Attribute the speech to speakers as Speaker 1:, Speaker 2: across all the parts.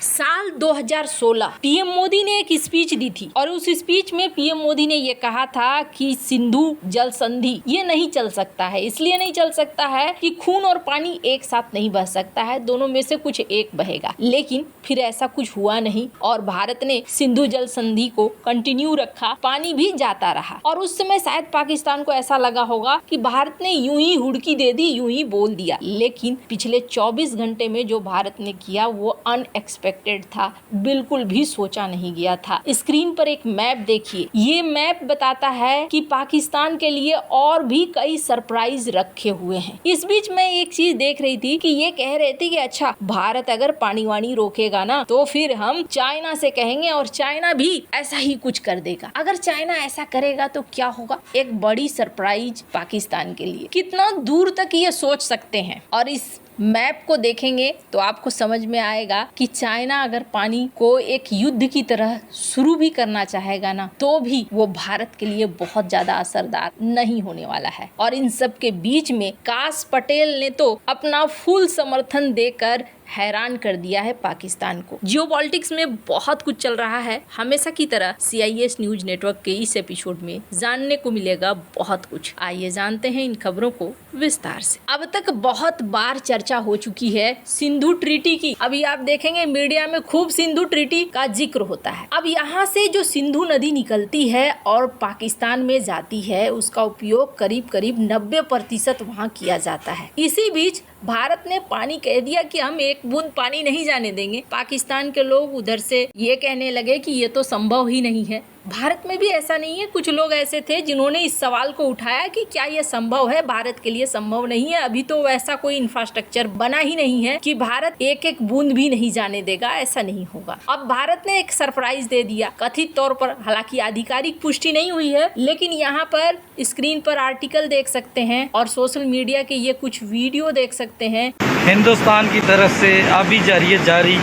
Speaker 1: साल 2016 पीएम मोदी ने एक स्पीच दी थी और उस स्पीच में पीएम मोदी ने ये कहा था कि सिंधु जल संधि ये नहीं चल सकता है। इसलिए नहीं चल सकता है कि खून और पानी एक साथ नहीं बह सकता है, दोनों में से कुछ एक बहेगा। लेकिन फिर ऐसा कुछ हुआ नहीं और भारत ने सिंधु जल संधि को कंटिन्यू रखा, पानी भी जाता रहा। और उस समय शायद पाकिस्तान को ऐसा लगा होगा कि भारत ने यूं ही हुड़की दे दी, यूं ही बोल दिया। लेकिन पिछले 24 घंटे में जो भारत ने किया वो अनएक्सपेक्टेड था, बिल्कुल भी सोचा नहीं गया था। स्क्रीन पर एक मैप देखिए, ये मैप बताता है कि पाकिस्तान के लिए और भी कई सरप्राइज रखे हुए हैं। इस बीच मैं एक चीज देख रही थी कि ये कह रहे थे कि अच्छा भारत अगर पानी वानी रोकेगा ना तो फिर हम चाइना से कहेंगे और चाइना भी ऐसा ही कुछ कर देगा। अगर चाइना ऐसा करेगा तो क्या होगा? एक बड़ी सरप्राइज पाकिस्तान के लिए। कितना दूर तक ये सोच सकते हैं? और इस मैप को देखेंगे तो आपको समझ में आएगा कि चाइना अगर पानी को एक युद्ध की तरह शुरू भी करना चाहेगा ना तो भी वो भारत के लिए बहुत ज्यादा असरदार नहीं होने वाला है। और इन सब के बीच में काश पटेल ने तो अपना फुल समर्थन देकर हैरान कर दिया है पाकिस्तान को। जियोपॉलिटिक्स में बहुत कुछ चल रहा है। हमेशा की तरह CIS न्यूज नेटवर्क के इस एपिसोड में जानने को मिलेगा बहुत कुछ। आइए जानते हैं इन खबरों को विस्तार से। अब तक बहुत बार चर्चा हो चुकी है सिंधु ट्रीटी की। अभी आप देखेंगे मीडिया में खूब सिंधु ट्रीटी का जिक्र होता है। अब यहाँ से जो सिंधु नदी निकलती है और पाकिस्तान में जाती है उसका उपयोग करीब 90% वहाँ किया जाता है। इसी बीच भारत ने पानी कह दिया कि हम एक बूंद पानी नहीं जाने देंगे। पाकिस्तान के लोग उधर से ये कहने लगे कि ये तो संभव ही नहीं है। भारत में भी ऐसा नहीं है। कुछ लोग ऐसे थे जिन्होंने इस सवाल को उठाया कि क्या ये संभव है? भारत के लिए संभव नहीं है। अभी तो वैसा कोई इंफ्रास्ट्रक्चर बना ही नहीं है कि भारत एक एक बूंद भी नहीं जाने देगा। ऐसा नहीं होगा। अब भारत ने एक सरप्राइज दे दिया कथित तौर पर, हालांकि आधिकारिक पुष्टि नहीं हुई है, लेकिन यहाँ पर स्क्रीन पर आर्टिकल देख सकते हैं और सोशल मीडिया के ये कुछ वीडियो देख सकते हैं।
Speaker 2: हिंदुस्तान की तरफ से अभी जारी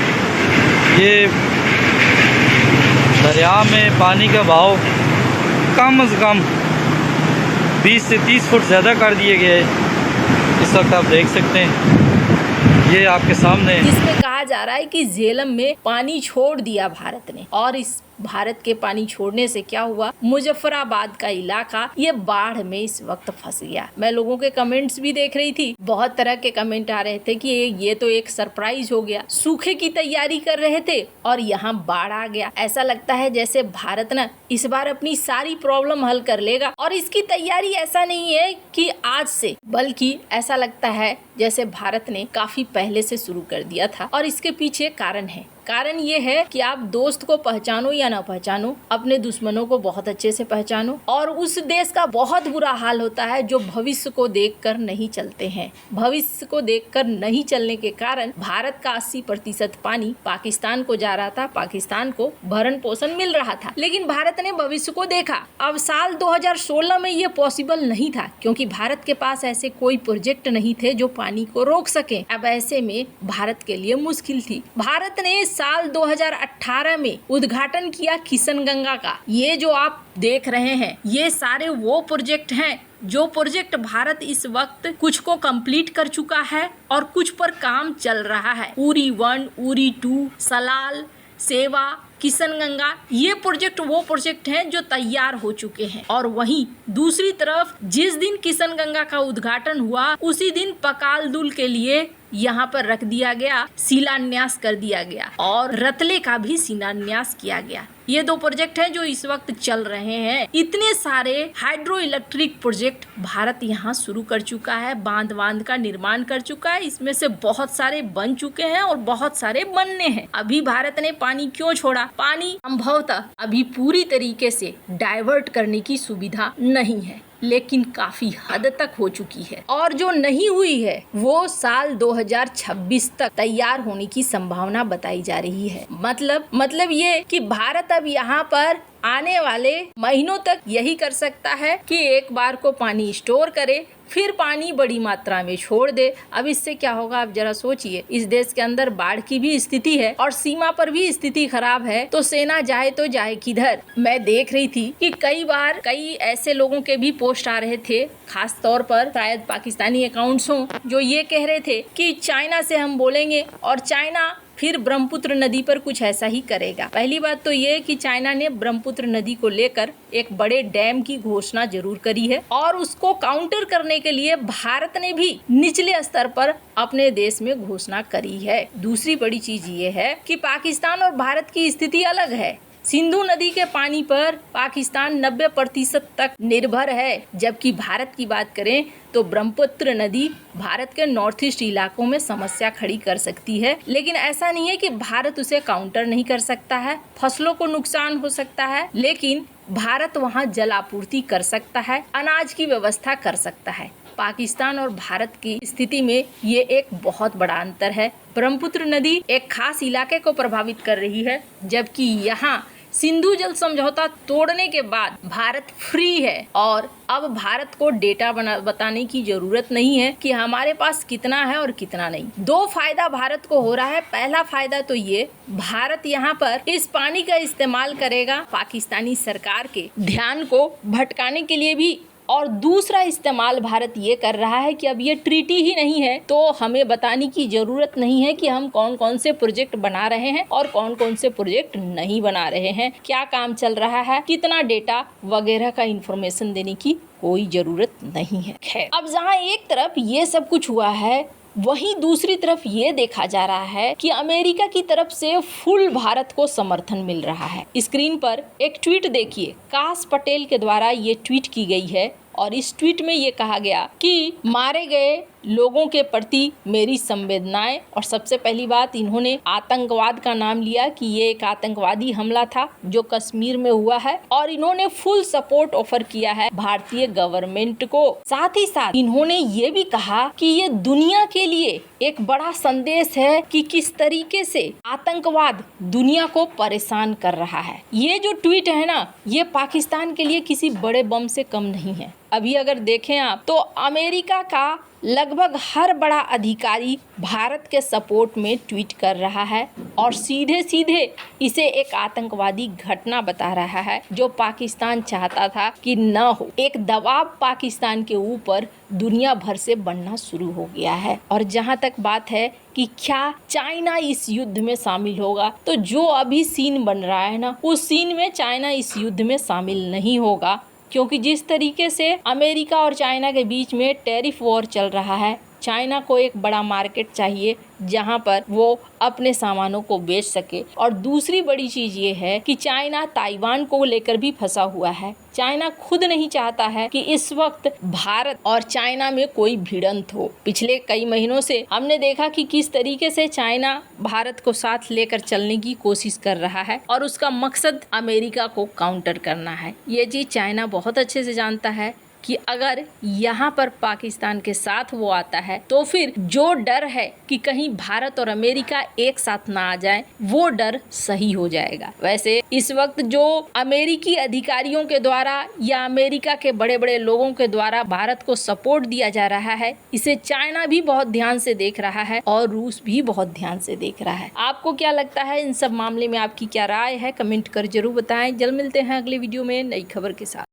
Speaker 2: ये दरिया में पानी का बहाव कम से कम 20 से 30 फुट ज़्यादा कर दिए गए। इस वक्त आप देख सकते हैं ये आपके सामने,
Speaker 1: इसमें कहा जा रहा है कि झेलम में पानी छोड़ दिया भारत ने। और इस भारत के पानी छोड़ने से क्या हुआ? मुजफ्फराबाद का इलाका ये बाढ़ में इस वक्त फंस गया। मैं लोगों के कमेंट्स भी देख रही थी, बहुत तरह के कमेंट आ रहे थे कि ये तो एक सरप्राइज हो गया। सूखे की तैयारी कर रहे थे और यहाँ बाढ़ आ गया। ऐसा लगता है जैसे भारत ना इस बार अपनी सारी प्रॉब्लम हल कर लेगा। और इसकी तैयारी ऐसा नहीं है कि आज से, बल्कि ऐसा लगता है जैसे भारत ने काफी पहले से शुरू कर दिया था। और इसके पीछे कारण है। कारण ये है कि आप दोस्त को पहचानो या ना पहचानो, अपने दुश्मनों को बहुत अच्छे से पहचानो। और उस देश का बहुत बुरा हाल होता है जो भविष्य को देखकर नहीं चलते हैं। भविष्य को देखकर नहीं चलने के कारण भारत का 80% पानी पाकिस्तान को जा रहा था, पाकिस्तान को भरण पोषण मिल रहा था। लेकिन भारत ने भविष्य को देखा। अब साल 2016 में ये पॉसिबल नहीं था क्योंकि भारत के पास ऐसे कोई प्रोजेक्ट नहीं थे जो पानी को रोक सके। अब ऐसे में भारत के लिए मुश्किल थी। भारत ने साल 2018 में उद्घाटन किया किशनगंगा का। ये जो आप देख रहे हैं ये सारे वो प्रोजेक्ट हैं जो प्रोजेक्ट भारत इस वक्त कुछ को कंप्लीट कर चुका है और कुछ पर काम चल रहा है। उरी 1, उरी 2, सलाल, सेवा, किशनगंगा, ये प्रोजेक्ट वो प्रोजेक्ट हैं जो तैयार हो चुके हैं। और वहीं दूसरी तरफ जिस दिन किशनगंगा का उद्घाटन हुआ उसी दिन पकालदुल के लिए यहाँ पर रख दिया गया, शिलान्यास कर दिया गया और रतले का भी शिलान्यास किया गया। ये 2 प्रोजेक्ट हैं जो इस वक्त चल रहे हैं। इतने सारे हाइड्रो इलेक्ट्रिक प्रोजेक्ट भारत यहाँ शुरू कर चुका है, बांध का निर्माण कर चुका है। इसमें से बहुत सारे बन चुके हैं और बहुत सारे बनने हैं। अभी भारत ने पानी क्यों छोड़ा? पानी संभवतः अभी पूरी तरीके से डाइवर्ट करने की सुविधा नहीं है, लेकिन काफी हद तक हो चुकी है। और जो नहीं हुई है वो साल 2026 तक तैयार होने की संभावना बताई जा रही है। मतलब ये कि भारत अब यहाँ पर आने वाले महीनों तक यही कर सकता है कि एक बार को पानी स्टोर करे, फिर पानी बड़ी मात्रा में छोड़ दे। अब इससे क्या होगा आप जरा सोचिए। इस देश के अंदर बाढ़ की भी स्थिति है और सीमा पर भी स्थिति खराब है, तो सेना जाए तो जाए किधर? मैं देख रही थी कि कई बार कई ऐसे लोगों के भी पोस्ट आ रहे थे, खास तौर पर शायद पाकिस्तानी अकाउंट्स हों, जो ये कह रहे थे कि चाइना से हम बोलेंगे और चाइना फिर ब्रह्मपुत्र नदी पर कुछ ऐसा ही करेगा। पहली बात तो ये कि चाइना ने ब्रह्मपुत्र नदी को लेकर एक बड़े डैम की घोषणा जरूर करी है और उसको काउंटर करने के लिए भारत ने भी निचले स्तर पर अपने देश में घोषणा करी है। दूसरी बड़ी चीज ये है कि पाकिस्तान और भारत की स्थिति अलग है। सिंधु नदी के पानी पर पाकिस्तान 90% तक निर्भर है, जबकि भारत की बात करें तो ब्रह्मपुत्र नदी भारत के नॉर्थ ईस्ट इलाकों में समस्या खड़ी कर सकती है। लेकिन ऐसा नहीं है कि भारत उसे काउंटर नहीं कर सकता है। फसलों को नुकसान हो सकता है, लेकिन भारत वहां जल आपूर्ति कर सकता है, अनाज की व्यवस्था कर सकता है। पाकिस्तान और भारत की स्थिति में ये एक बहुत बड़ा अंतर है। ब्रह्मपुत्र नदी एक खास इलाके को प्रभावित कर रही है, जबकि यहाँ सिंधु जल समझौता तोड़ने के बाद भारत फ्री है और अब भारत को डेटा बताने की जरूरत नहीं है कि हमारे पास कितना है और कितना नहीं। दो फायदा भारत को हो रहा है। पहला फायदा तो ये, भारत यहाँ पर इस पानी का इस्तेमाल करेगा पाकिस्तानी सरकार के ध्यान को भटकाने के लिए भी, और दूसरा इस्तेमाल भारत ये कर रहा है कि अब ये ट्रीटी ही नहीं है तो हमें बताने की जरूरत नहीं है कि हम कौन कौन से प्रोजेक्ट बना रहे हैं और कौन कौन से प्रोजेक्ट नहीं बना रहे हैं, क्या काम चल रहा है, कितना डेटा वगैरह का इंफॉर्मेशन देने की कोई जरूरत नहीं है। खैर, अब जहाँ एक तरफ ये सब कुछ हुआ है, वहीं दूसरी तरफ ये देखा जा रहा है कि अमेरिका की तरफ से फुल भारत को समर्थन मिल रहा है। स्क्रीन पर एक ट्वीट देखिए, काश पटेल के द्वारा ये ट्वीट की गई है और इस ट्वीट में ये कहा गया कि मारे गए लोगों के प्रति मेरी संवेदनाएं। और सबसे पहली बात, इन्होंने आतंकवाद का नाम लिया कि ये एक आतंकवादी हमला था जो कश्मीर में हुआ है, और इन्होंने फुल सपोर्ट ऑफर किया है भारतीय गवर्नमेंट को। साथ ही साथ इन्होंने ये भी कहा कि ये दुनिया के लिए एक बड़ा संदेश है कि किस तरीके से आतंकवाद दुनिया को परेशान कर रहा है। ये जो ट्वीट है ना, ये पाकिस्तान के लिए किसी बड़े बम से कम नहीं है। अभी अगर देखें आप तो अमेरिका का लगभग हर बड़ा अधिकारी भारत के सपोर्ट में ट्वीट कर रहा है और सीधे सीधे इसे एक आतंकवादी घटना बता रहा है जो पाकिस्तान चाहता था कि न हो। एक दबाव पाकिस्तान के ऊपर दुनिया भर से बनना शुरू हो गया है। और जहां तक बात है कि क्या चाइना इस युद्ध में शामिल होगा, तो जो अभी सीन बन रहा है ना, उस सीन में चाइना इस युद्ध में शामिल नहीं होगा, क्योंकि जिस तरीके से अमेरिका और चाइना के बीच में टैरिफ वॉर चल रहा है, चाइना को एक बड़ा मार्केट चाहिए जहां पर वो अपने सामानों को बेच सके। और दूसरी बड़ी चीज ये है कि चाइना ताइवान को लेकर भी फंसा हुआ है। चाइना खुद नहीं चाहता है कि इस वक्त भारत और चाइना में कोई भिड़ंत हो। पिछले कई महीनों से हमने देखा कि किस तरीके से चाइना भारत को साथ लेकर चलने की कोशिश कर रहा है और उसका मकसद अमेरिका को काउंटर करना है। ये चीज चाइना बहुत अच्छे से जानता है कि अगर यहाँ पर पाकिस्तान के साथ वो आता है तो फिर जो डर है कि कहीं भारत और अमेरिका एक साथ ना आ जाए, वो डर सही हो जाएगा। वैसे इस वक्त जो अमेरिकी अधिकारियों के द्वारा या अमेरिका के बड़े बड़े लोगों के द्वारा भारत को सपोर्ट दिया जा रहा है, इसे चाइना भी बहुत ध्यान से देख रहा है और रूस भी बहुत ध्यान से देख रहा है। आपको क्या लगता है इन सब मामले में, आपकी क्या राय है, कमेंट कर जरूर बताएं। जल्द मिलते हैं अगले वीडियो में नई खबर के साथ।